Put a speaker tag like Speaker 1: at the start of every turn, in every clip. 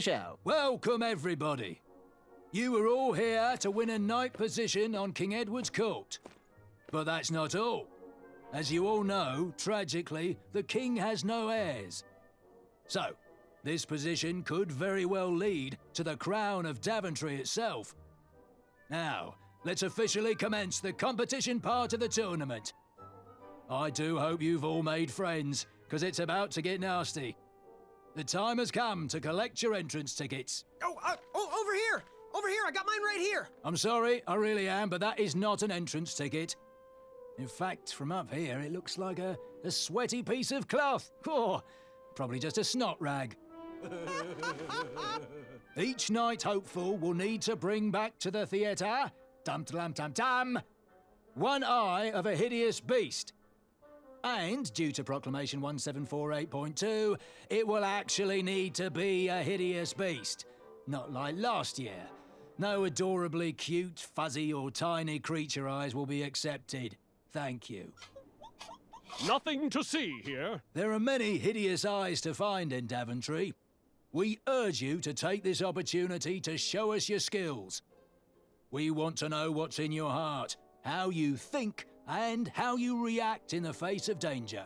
Speaker 1: show.
Speaker 2: Welcome, everybody. You are all here to win a knight position on King Edward's court. But that's not all. As you all know, tragically, the king has no heirs. So, this position could very well lead to the crown of Daventry itself. Now, let's officially commence the competition part of the tournament. I do hope you've all made friends, because it's about to get nasty. The time has come to collect your entrance tickets.
Speaker 3: Oh, over here! Over here, I got mine right here!
Speaker 2: I'm sorry, I really am, but that is not an entrance ticket. In fact, from up here, it looks like a sweaty piece of cloth. Oh, probably just a snot rag. Each knight hopeful will need to bring back to the theatre, dum-dum-dum-dum, one eye of a hideous beast. And, due to Proclamation 1748.2, it will actually need to be a hideous beast. Not like last year. No adorably cute, fuzzy or tiny creature eyes will be accepted. Thank you.
Speaker 4: Nothing to see here.
Speaker 2: There are many hideous eyes to find in Daventry. We urge you to take this opportunity to show us your skills. We want to know what's in your heart, how you think, and how you react in the face of danger.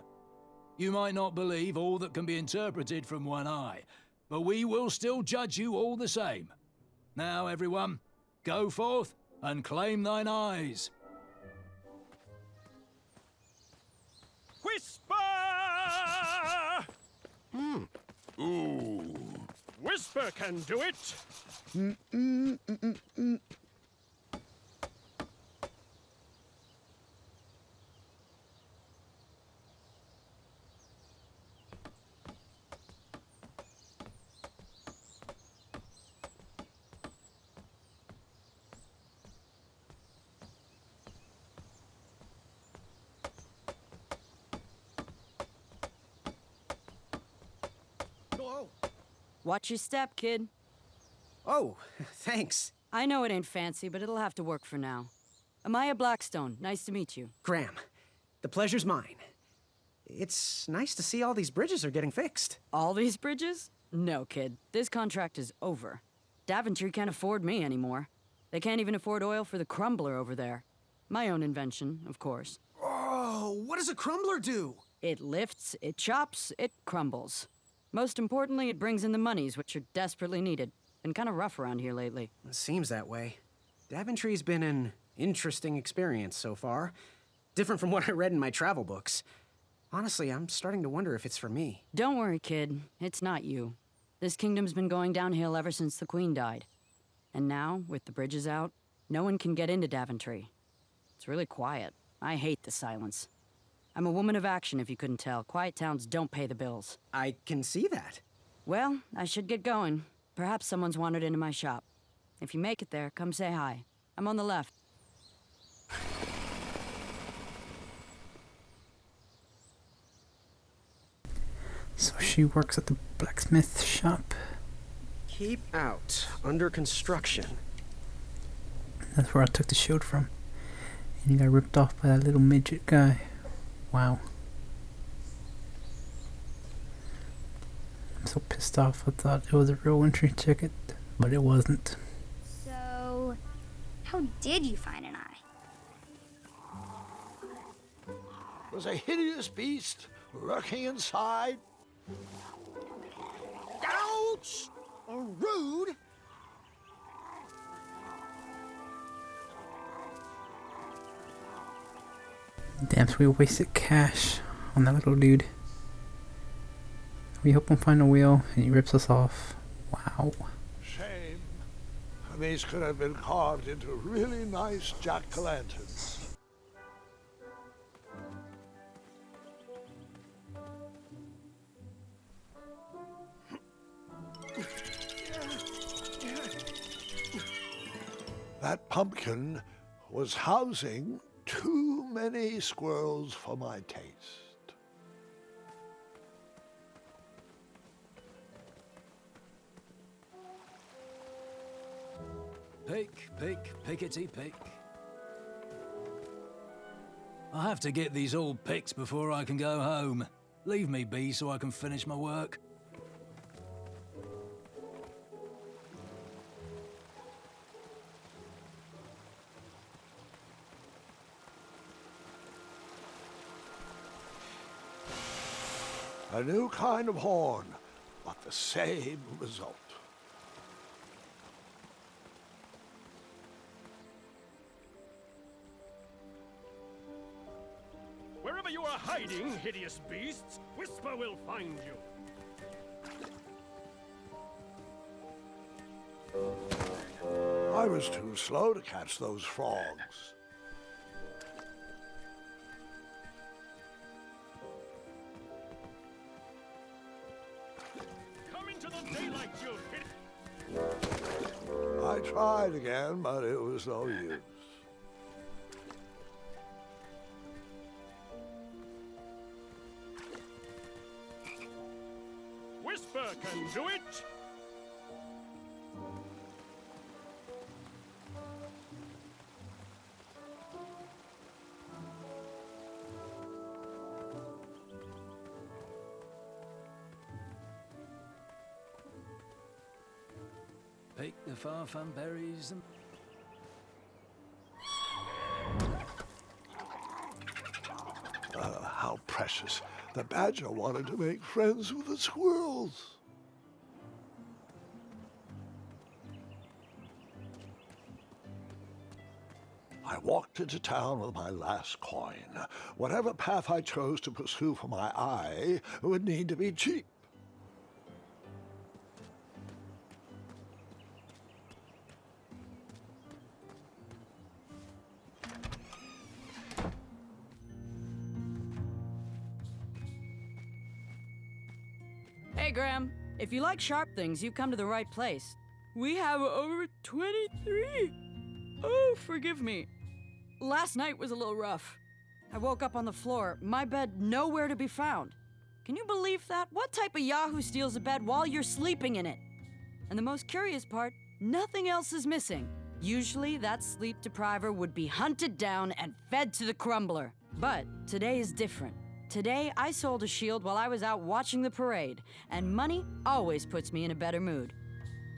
Speaker 2: You might not believe all that can be interpreted from one eye, but we will still judge you all the same. Now, everyone, go forth and claim thine eyes.
Speaker 4: Whisper!
Speaker 5: Ooh.
Speaker 4: Whisper can do it.
Speaker 6: Watch your step, kid.
Speaker 3: Oh, thanks.
Speaker 6: I know it ain't fancy, but it'll have to work for now. Amaya Blackstone, nice to meet you.
Speaker 3: Graham, the pleasure's mine. It's nice to see all these bridges are getting fixed.
Speaker 6: All these bridges? No, kid. This contract is over. Daventry can't afford me anymore. They can't even afford oil for the crumbler over there. My own invention, of course.
Speaker 3: Oh, what does a crumbler do?
Speaker 6: It lifts, it chops, it crumbles. Most importantly, it brings in the monies, which are desperately needed. Been kind of rough around here lately.
Speaker 3: It seems that way. Daventry's been an interesting experience so far. Different from what I read in my travel books. Honestly, I'm starting to wonder if it's for me.
Speaker 6: Don't worry, kid. It's not you. This kingdom's been going downhill ever since the Queen died. And now, with the bridges out, no one can get into Daventry. It's really quiet. I hate the silence. I'm a woman of action, if you couldn't tell. Quiet towns don't pay the bills.
Speaker 3: I can see that.
Speaker 6: Well, I should get going. Perhaps someone's wandered into my shop. If you make it there, come say hi. I'm on the left.
Speaker 7: So she works at the blacksmith shop.
Speaker 3: Keep out. Under construction.
Speaker 7: That's where I took the shield from. And he got ripped off by that little midget guy. Wow. I'm so pissed off. I thought it was a real entry ticket, but it wasn't.
Speaker 8: So, how did you find an eye?
Speaker 5: Was a hideous beast lurking inside. Ouch! Rude!
Speaker 7: Damn, so we wasted cash on that little dude. We help him find a wheel, and he rips us off. Wow.
Speaker 5: Shame. These could have been carved into really nice jack-o'-lanterns. That pumpkin was housing too many squirrels for my taste.
Speaker 2: Pick, pick, pickety pick. I have to get these all picked before I can go home. Leave me be so I can finish my work.
Speaker 5: A new kind of horn, but the same result.
Speaker 4: Wherever you are hiding, hideous beasts, Whisper will find you.
Speaker 5: I was too slow to catch those frogs.
Speaker 4: Come into the daylight, you hid.
Speaker 5: I tried again, but it was no use.
Speaker 4: Whisper can do it.
Speaker 2: Pick the far-fun berries and...
Speaker 5: How precious. The badger wanted to make friends with the squirrels. I walked into town with my last coin. Whatever path I chose to pursue for my eye would need to be cheap.
Speaker 6: Hey, Graham. If you like sharp things, you've come to the right place. We have over 23. Oh, forgive me. Last night was a little rough. I woke up on the floor, my bed nowhere to be found. Can you believe that? What type of yahoo steals a bed while you're sleeping in it? And the most curious part, nothing else is missing. Usually, that sleep depriver would be hunted down and fed to the crumbler. But today is different. Today, I sold a shield while I was out watching the parade, and money always puts me in a better mood.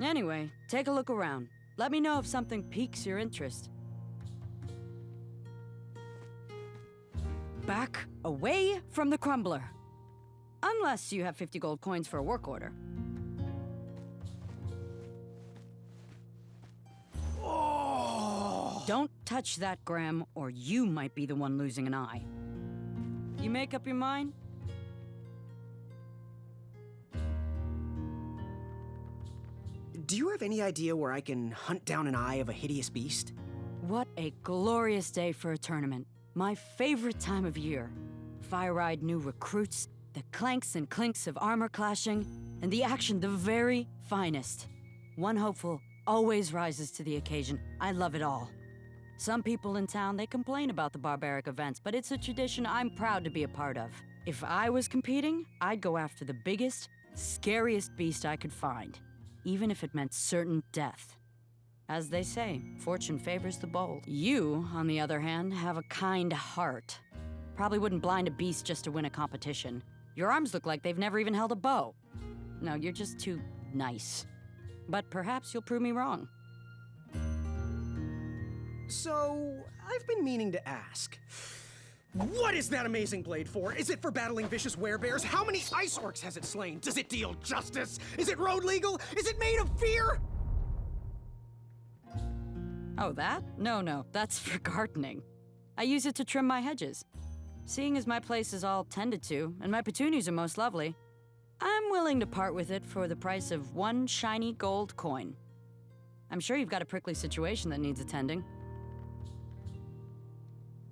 Speaker 6: Anyway, take a look around. Let me know if something piques your interest. Back away from the crumbler. Unless you have 50 gold coins for a work order.
Speaker 5: Oh!
Speaker 6: Don't touch that, Graham, or you might be the one losing an eye. You make up your mind?
Speaker 3: Do you have any idea where I can hunt down an eye of a hideous beast?
Speaker 6: What a glorious day for a tournament. My favorite time of year. Fire-eyed new recruits, the clanks and clinks of armor clashing, and the action the very finest. One hopeful always rises to the occasion. I love it all. Some people in town, they complain about the barbaric events, but it's a tradition I'm proud to be a part of. If I was competing, I'd go after the biggest, scariest beast I could find, even if it meant certain death. As they say, fortune favors the bold. You, on the other hand, have a kind heart. Probably wouldn't blind a beast just to win a competition. Your arms look like they've never even held a bow. No, you're just too nice. But perhaps you'll prove me wrong.
Speaker 3: So, I've been meaning to ask. What is that amazing blade for? Is it for battling vicious werebears? How many ice orcs has it slain? Does it deal justice? Is it road legal? Is it made of fear?
Speaker 6: Oh, that? No, that's for gardening. I use it to trim my hedges. Seeing as my place is all tended to, and my petunias are most lovely, I'm willing to part with it for the price of 1 shiny gold coin. I'm sure you've got a prickly situation that needs attending.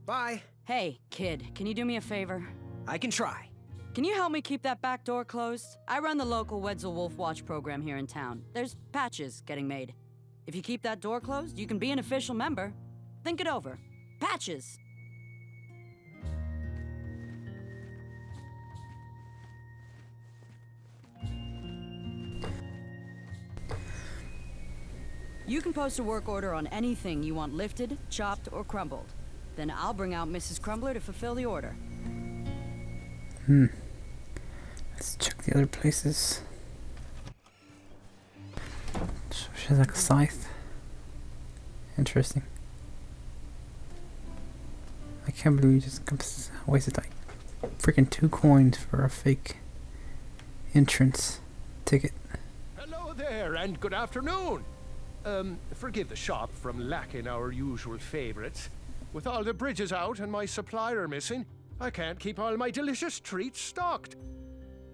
Speaker 3: Bye.
Speaker 6: Hey, kid, can you do me a favor?
Speaker 3: I can try.
Speaker 6: Can you help me keep that back door closed? I run the local Wetzel Wolf Watch program here in town. There's patches getting made. If you keep that door closed, you can be an official member. Think it over. Patches! You can post a work order on anything you want lifted, chopped, or crumbled. Then I'll bring out Mrs. Crumbler to fulfill the order.
Speaker 7: Let's check the other places. So she has like a scythe. Interesting. I can't believe we just wasted like freaking 2 coins for a fake entrance ticket.
Speaker 4: Hello there, and good afternoon. Forgive the shop from lacking our usual favorites. With all the bridges out and my supplier missing, I can't keep all my delicious treats stocked.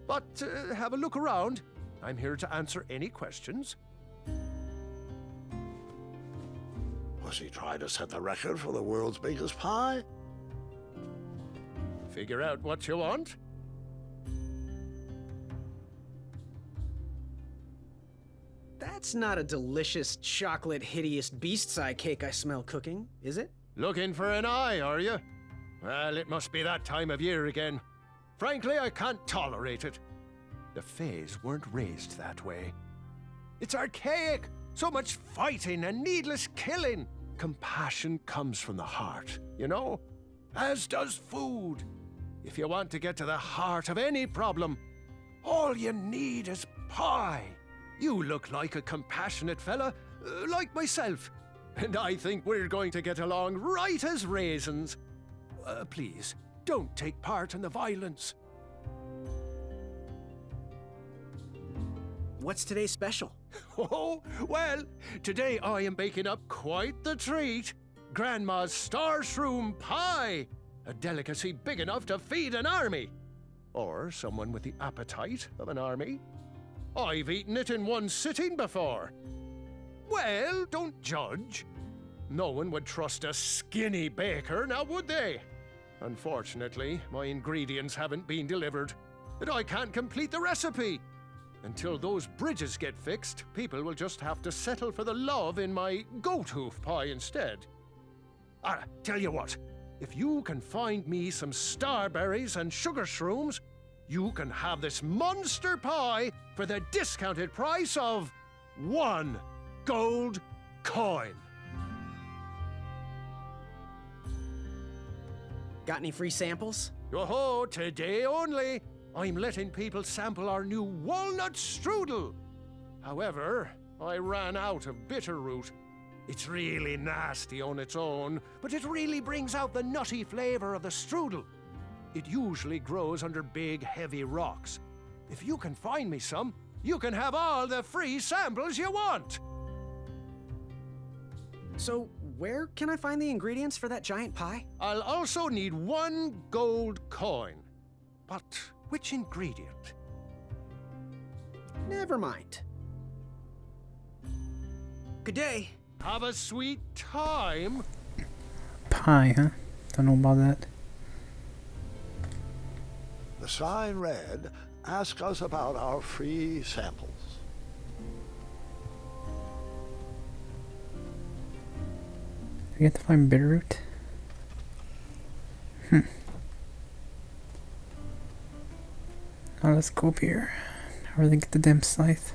Speaker 4: But have a look around. I'm here to answer any questions.
Speaker 5: Was he trying to set the record for the world's biggest pie?
Speaker 4: Figure out what you want.
Speaker 3: That's not a delicious chocolate hideous beast's eye cake I smell cooking, is it?
Speaker 4: Looking for an eye, are you? Well, it must be that time of year again. Frankly, I can't tolerate it. The Fays weren't raised that way. It's archaic. So much fighting and needless killing. Compassion comes from the heart, you know? As does food. If you want to get to the heart of any problem, all you need is pie. You look like a compassionate fella, like myself. And I think we're going to get along right as raisins. Please, don't take part in the violence.
Speaker 3: What's today's special?
Speaker 4: Oh, well, today I am baking up quite the treat. Grandma's star shroom pie. A delicacy big enough to feed an army. Or someone with the appetite of an army. I've eaten it in one sitting before. Well, don't judge. No one would trust a skinny baker, now would they? Unfortunately, my ingredients haven't been delivered, and I can't complete the recipe. Until those bridges get fixed, people will just have to settle for the love in my goat hoof pie instead. Tell you what, if you can find me some starberries and sugar shrooms, you can have this monster pie for the discounted price of 1 gold coin.
Speaker 3: Got any free samples?
Speaker 4: Oh, today only. I'm letting people sample our new walnut strudel. However, I ran out of bitterroot. It's really nasty on its own, but it really brings out the nutty flavor of the strudel. It usually grows under big, heavy rocks. If you can find me some, you can have all the free samples you want.
Speaker 3: So, where can I find the ingredients for that giant pie?
Speaker 4: I'll also need 1 gold coin. But which ingredient?
Speaker 3: Never mind. Good day.
Speaker 4: Have a sweet time.
Speaker 7: Pie, huh? Don't know about that.
Speaker 5: The sign read, "Ask us about our free samples."
Speaker 7: We have to find bitterroot. Now let's go up here. How do they get the damn scythe?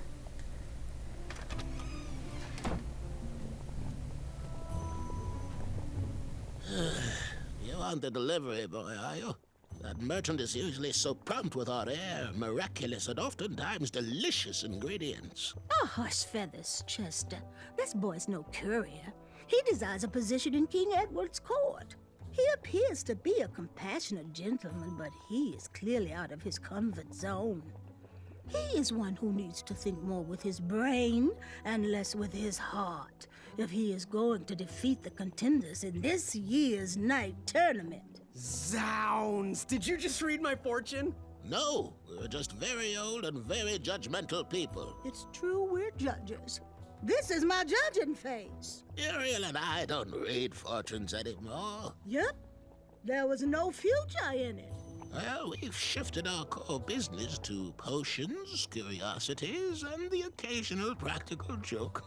Speaker 1: You want the delivery boy, are you? That merchant is usually so prompt with our rare, miraculous, and oftentimes delicious ingredients.
Speaker 9: Oh, hush feathers, Chester. This boy's no courier. He desires a position in King Edward's court. He appears to be a compassionate gentleman, but he is clearly out of his comfort zone. He is one who needs to think more with his brain and less with his heart if he is going to defeat the contenders in this year's night tournament.
Speaker 3: Zounds! Did you just read my fortune?
Speaker 1: No, we're just very old and very judgmental people.
Speaker 9: It's true we're judges. This is my judging face.
Speaker 1: Ariel and I don't read fortunes anymore.
Speaker 9: Yep, there was no future in it.
Speaker 1: Well, we've shifted our core business to potions, curiosities, and the occasional practical joke.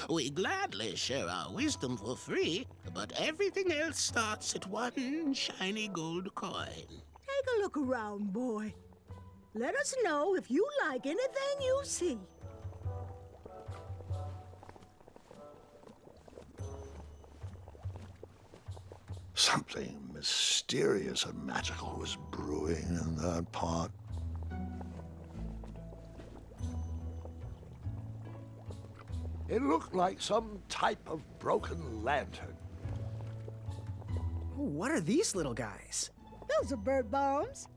Speaker 1: We gladly share our wisdom for free, but everything else starts at 1 shiny gold coin.
Speaker 9: Take a look around, boy. Let us know if you like anything you see.
Speaker 5: Something mysterious and magical was brewing in that pot. It looked like some type of broken lantern.
Speaker 3: What are these little guys?
Speaker 9: Those are bird bombs.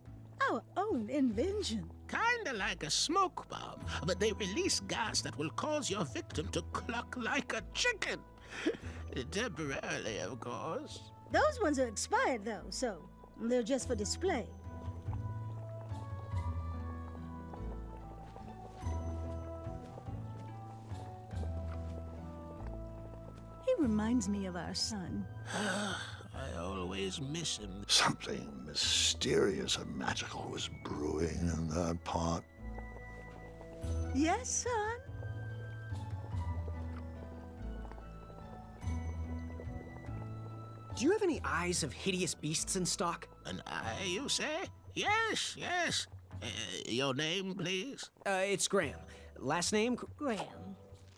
Speaker 9: Our own invention.
Speaker 1: Kinda like a smoke bomb, but they release gas that will cause your victim to cluck like a chicken. Temporarily, of course.
Speaker 9: Those ones are expired, though, so they're just for display. He reminds me of our son.
Speaker 1: I always miss him.
Speaker 5: Something mysterious and magical was brewing in that pot.
Speaker 9: Yes, son?
Speaker 3: Do you have any eyes of hideous beasts in stock?
Speaker 1: An eye, you say? Yes, yes. Your name, please?
Speaker 3: It's Graham. Last name?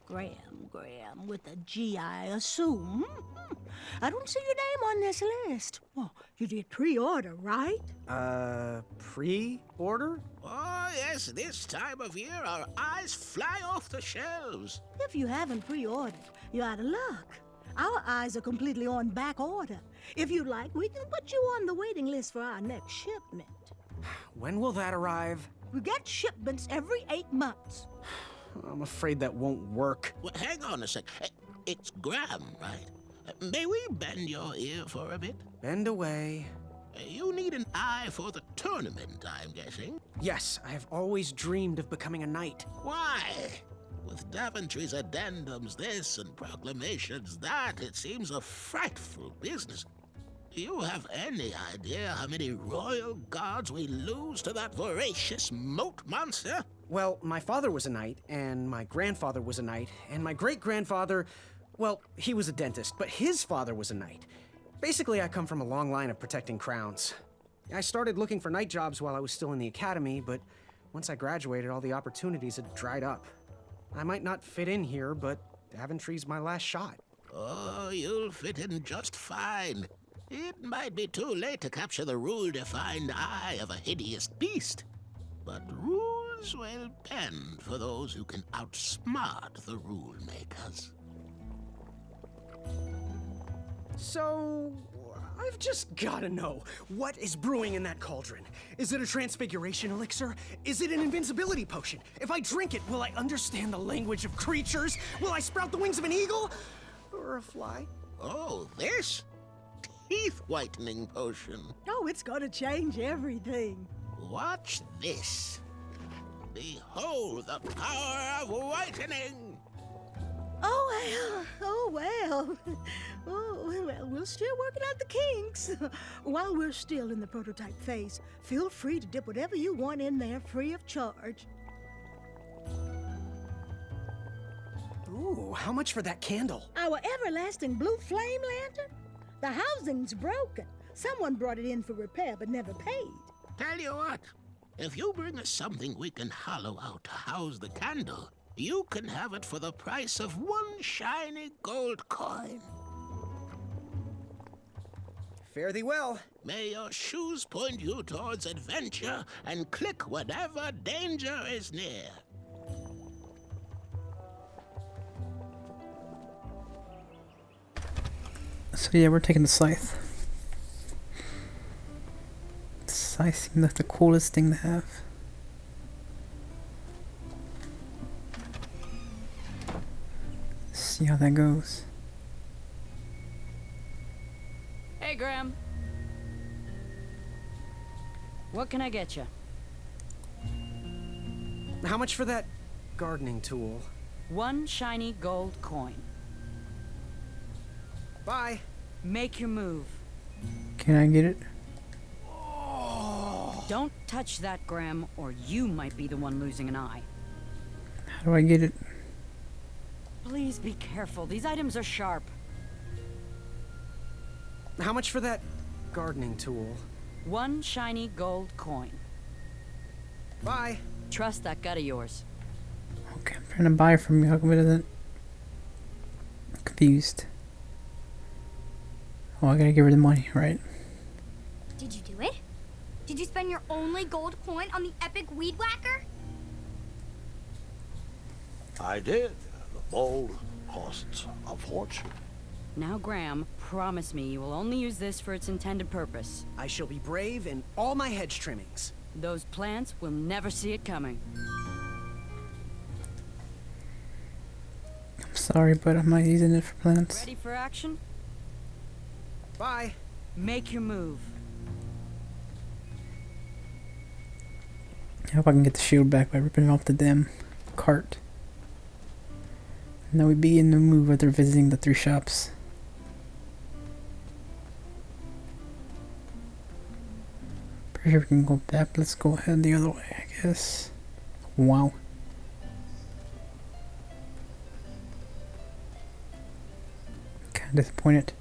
Speaker 9: Graham, with a G, I assume. I don't see your name on this list. Well, you did pre-order, right?
Speaker 3: Pre-order?
Speaker 1: Oh, yes, this time of year our eyes fly off the shelves.
Speaker 9: If you haven't pre-ordered, you're out of luck. Our eyes are completely on back order. If you'd like, we can put you on the waiting list for our next shipment.
Speaker 3: When will that arrive?
Speaker 9: We get shipments every 8 months.
Speaker 3: I'm afraid that won't work.
Speaker 1: Well, hang on a sec. It's Graham, right? May we bend your ear for a bit?
Speaker 3: Bend away.
Speaker 1: You need an eye for the tournament, I'm guessing.
Speaker 3: Yes, I have always dreamed of becoming a knight.
Speaker 1: Why? With Daventry's addendums this and proclamations that, it seems a frightful business. Do you have any idea how many royal guards we lose to that voracious moat monster?
Speaker 3: Well, my father was a knight, and my grandfather was a knight, and my great-grandfather, well, he was a dentist, but his father was a knight. Basically, I come from a long line of protecting crowns. I started looking for knight jobs while I was still in the academy, but once I graduated, all the opportunities had dried up. I might not fit in here, but Daventry's my last shot.
Speaker 1: Oh, you'll fit in just fine. It might be too late to capture the rule-defined eye of a hideous beast, but rules will bend for those who can outsmart the rule-makers.
Speaker 3: So, I've just gotta know, what is brewing in that cauldron? Is it a transfiguration elixir? Is it an invincibility potion? If I drink it, will I understand the language of creatures? Will I sprout the wings of an eagle? Or a fly?
Speaker 1: Oh, this? Teeth-whitening potion.
Speaker 9: Oh, it's gonna change everything.
Speaker 1: Watch this. Behold the power of whitening.
Speaker 9: Oh well. Oh, well, we're still working out the kinks. While we're still in the prototype phase, feel free to dip whatever you want in there free of charge.
Speaker 3: Ooh, how much for that candle?
Speaker 9: Our everlasting blue flame lantern? The housing's broken. Someone brought it in for repair but never paid.
Speaker 1: Tell you what, if you bring us something we can hollow out to house the candle, you can have it for the price of one shiny gold coin.
Speaker 3: Fare thee well.
Speaker 1: May your shoes point you towards adventure and click whenever danger is near.
Speaker 7: So yeah, we're taking the scythe. The scythe seems like the coolest thing to have. Let's see how that goes.
Speaker 6: Hey, Graham. What can I get you?
Speaker 3: How much for that gardening tool?
Speaker 6: One shiny gold coin.
Speaker 3: Bye.
Speaker 6: Make your move.
Speaker 7: Can I get it?
Speaker 6: Don't touch that, Graham, or you might be the one losing an eye.
Speaker 7: How do I get it?
Speaker 6: Please be careful. These items are sharp.
Speaker 3: How much for that gardening tool?
Speaker 6: One shiny gold coin.
Speaker 3: Bye.
Speaker 6: Trust that gut of yours.
Speaker 7: Okay, I'm trying to buy from you. How come it doesn't? I'm confused. Oh, I gotta give her the money, right?
Speaker 8: Did you do it? Did you spend your only gold coin on the epic weed whacker?
Speaker 5: I did. The bowl costs a fortune.
Speaker 6: Now, Graham, promise me you will only use this for its intended purpose.
Speaker 3: I shall be brave in all my hedge trimmings.
Speaker 6: Those plants will never see it coming.
Speaker 7: I'm sorry, but I'm not using it for plants.
Speaker 6: Ready for action?
Speaker 3: Bye.
Speaker 6: Make your move.
Speaker 7: I hope I can get the shield back by ripping off the damn cart. Now we begin the move after visiting the 3 shops. Pretty sure we can go back. Let's go ahead the other way, I guess. Wow. Kinda disappointed.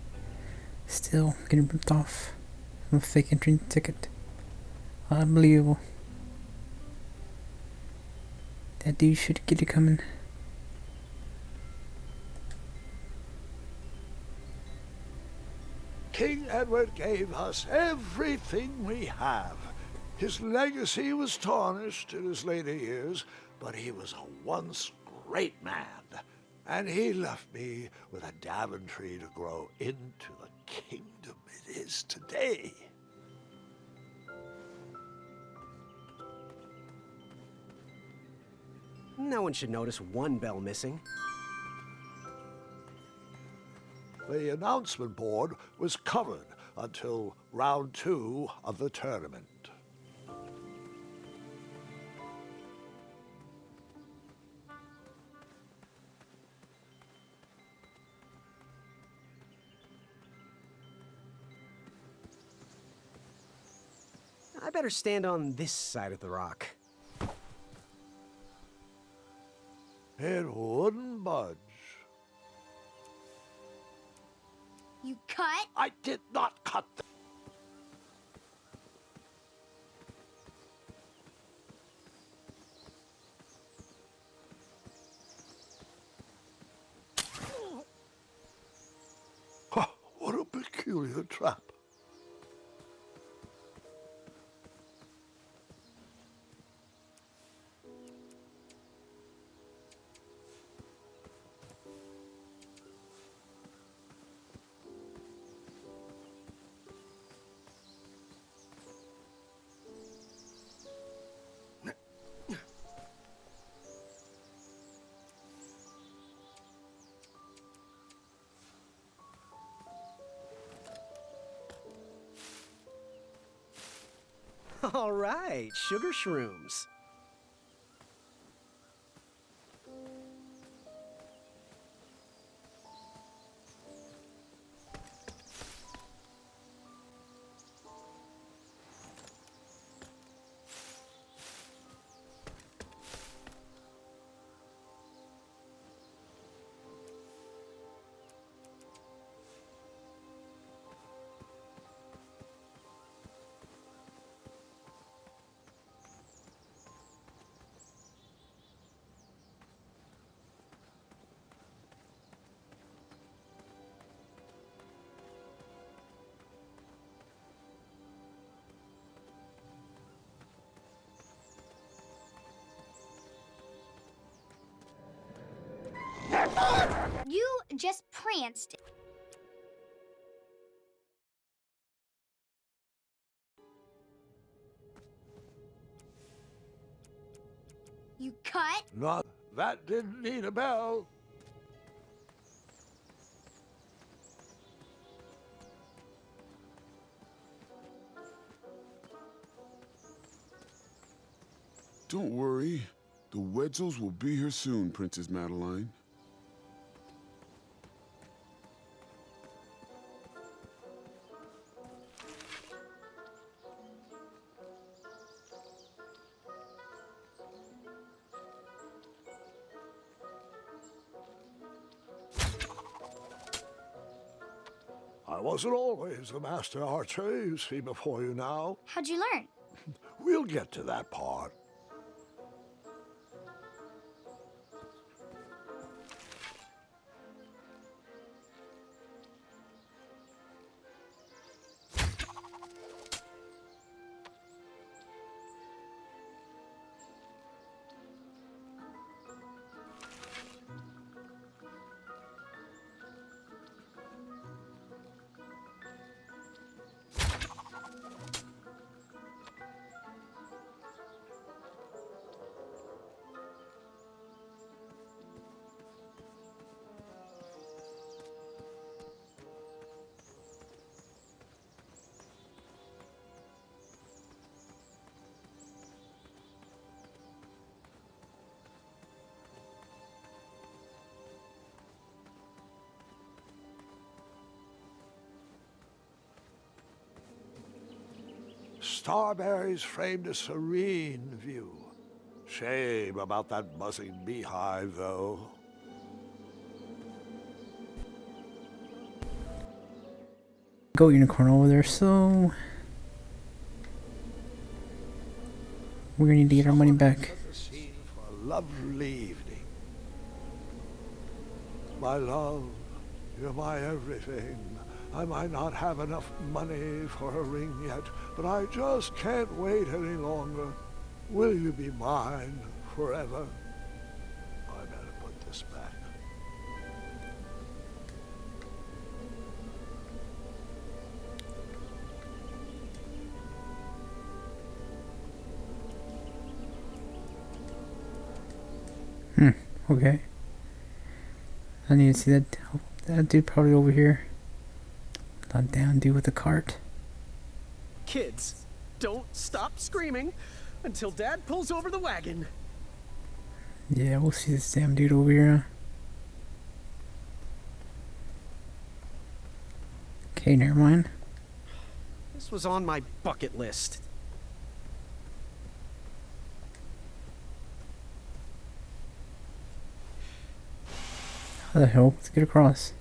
Speaker 7: Still getting ripped off from a fake entry ticket. Unbelievable. That dude should get it coming.
Speaker 5: King Edward gave us everything we have. His legacy was tarnished in his later years, but he was a once great man. And he left me with a Daventry to grow into the kingdom it is today.
Speaker 3: No one should notice one bell missing.
Speaker 5: The announcement board was covered until round 2 of the tournament.
Speaker 3: I better stand on this side of the rock.
Speaker 5: It wouldn't budge.
Speaker 8: You cut?
Speaker 5: I did not cut the... Oh, what a peculiar trap.
Speaker 3: All right, sugar shrooms.
Speaker 8: You just pranced. You cut?
Speaker 5: Not that didn't need a bell.
Speaker 10: Don't worry. The Wedsels will be here soon, Princess Madeline.
Speaker 5: I wasn't always the master archer you see before you now.
Speaker 8: How'd you learn?
Speaker 5: We'll get to that part. starberries framed a serene view. Shame about that buzzing beehive, though.
Speaker 7: Go unicorn over there, so we're gonna need to get our money back.
Speaker 5: Set the scene for a lovely evening. My love, you're my everything. I might not have enough money for a ring yet, but I just can't wait any longer. Will you be mine forever? I better put this back.
Speaker 7: Okay. I need to see that dude probably over here. That down dude with the cart.
Speaker 3: Kids, don't stop screaming until Dad pulls over the wagon.
Speaker 7: Yeah, we'll see this damn dude over here. Okay, never mind.
Speaker 3: This was on my bucket list.
Speaker 7: How the hell? Let's get across.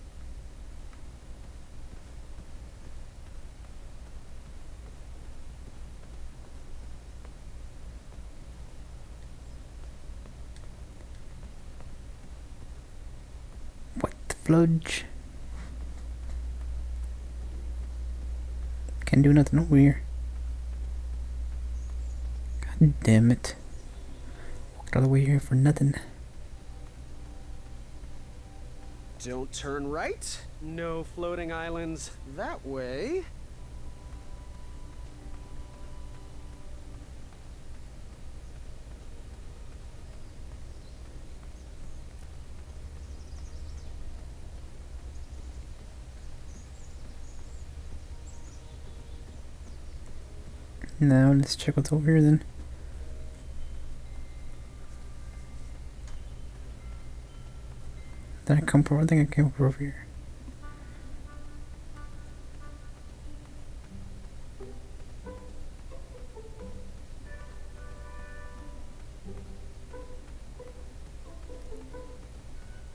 Speaker 7: What the fludge? Can't do nothing over here. God damn it. Walked all the way here for nothing.
Speaker 3: Don't turn right. No floating islands that way.
Speaker 7: Now let's check what's over here then. Did I come from? I think I came from over here.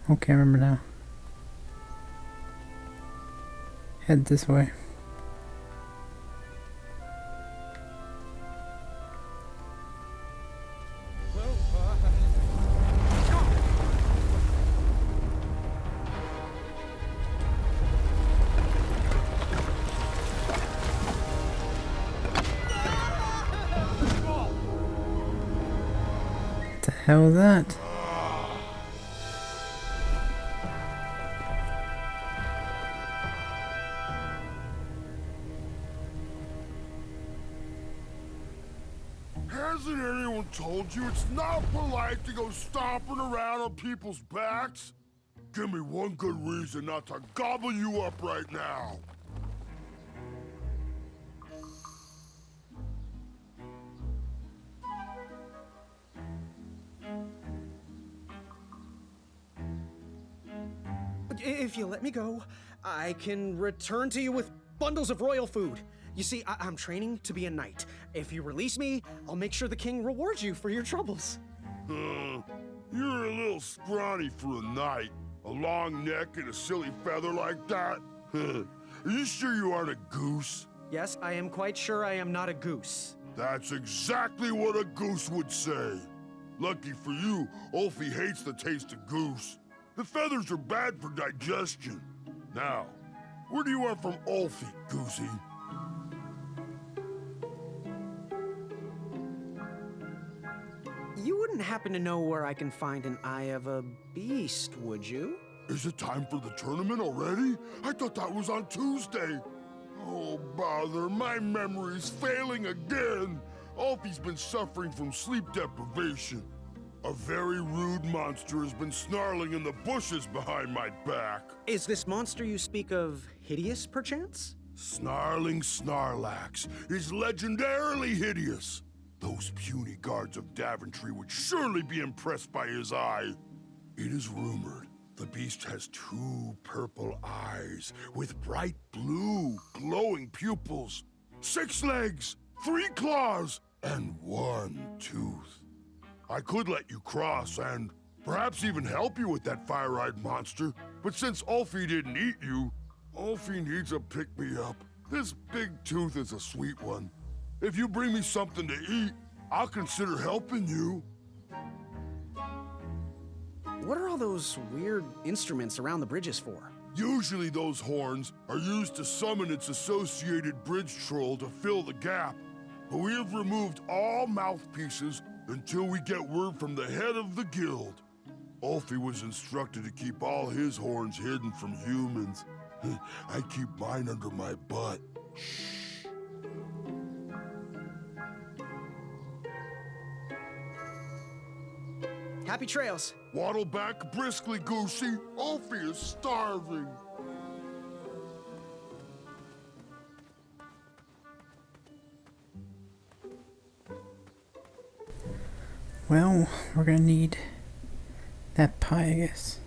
Speaker 7: Okay, I remember now. Head this way. What the hell is that?
Speaker 10: Hasn't anyone told you it's not polite to go stomping around on people's backs? Give me one good reason not to gobble you up right now.
Speaker 3: If you let me go, I can return to you with bundles of royal food. You see, I'm training to be a knight. If you release me, I'll make sure the king rewards you for your troubles.
Speaker 10: You're a little scrawny for a knight. A long neck and a silly feather like that? Are you sure you aren't a goose?
Speaker 3: Yes, I am quite sure I am not a goose.
Speaker 10: That's exactly what a goose would say. Lucky for you, Ulfie hates the taste of goose. The feathers are bad for digestion. Now, where do you want from Ulfie, Goosey?
Speaker 3: You wouldn't happen to know where I can find an Eye of a Beast, would you?
Speaker 10: Is it time for the tournament already? I thought that was on Tuesday. Oh, bother, my memory's failing again. Ulfie's been suffering from sleep deprivation. A very rude monster has been snarling in the bushes behind my back.
Speaker 3: Is this monster you speak of hideous, perchance?
Speaker 10: Snarling Snarlax is legendarily hideous. Those puny guards of Daventry would surely be impressed by his eye. It is rumored the beast has 2 purple eyes with bright blue, glowing pupils, 6 legs, 3 claws, and 1 tooth. I could let you cross and perhaps even help you with that fire-eyed monster, but since Ulfie didn't eat you, Ulfie needs a pick-me-up. This big tooth is a sweet one. If you bring me something to eat, I'll consider helping you.
Speaker 3: What are all those weird instruments around the bridges for?
Speaker 10: Usually those horns are used to summon its associated bridge troll to fill the gap. But we have removed all mouthpieces until we get word from the head of the guild. Ulfie was instructed to keep all his horns hidden from humans. I keep mine under my butt.
Speaker 3: Happy trails.
Speaker 10: Waddle back briskly, Goosey. Ulfie is starving.
Speaker 7: Well, we're gonna need that pie, I guess.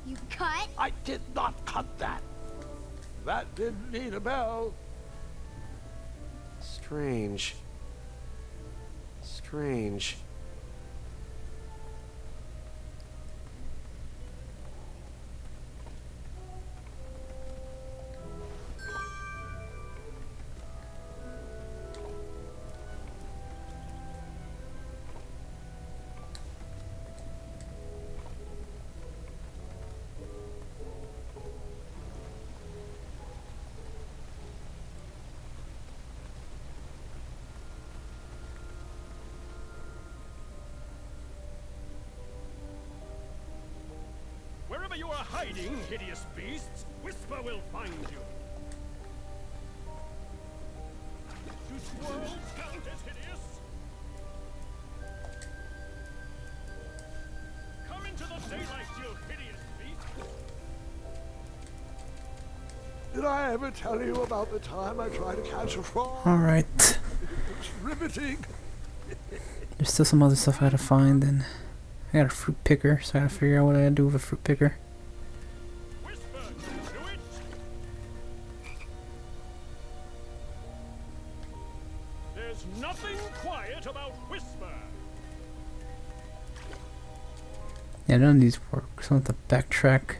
Speaker 8: You cut?
Speaker 5: I did not cut that. That didn't need a bell.
Speaker 3: Strange. Strange.
Speaker 11: Wherever you are hiding, hideous beasts, Whisper will find you. Do squirrels count as hideous? Come into the daylight, you hideous beast.
Speaker 5: Did I ever tell you about the time I tried to catch a frog?
Speaker 7: Alright.
Speaker 5: It was riveting.
Speaker 7: There's still some other stuff I gotta find, and I got a fruit picker, so I gotta figure out what I gotta do with a fruit picker.
Speaker 11: Whisper, do it. There's nothing quiet about Whisper.
Speaker 7: Yeah, none of these work, so I have to backtrack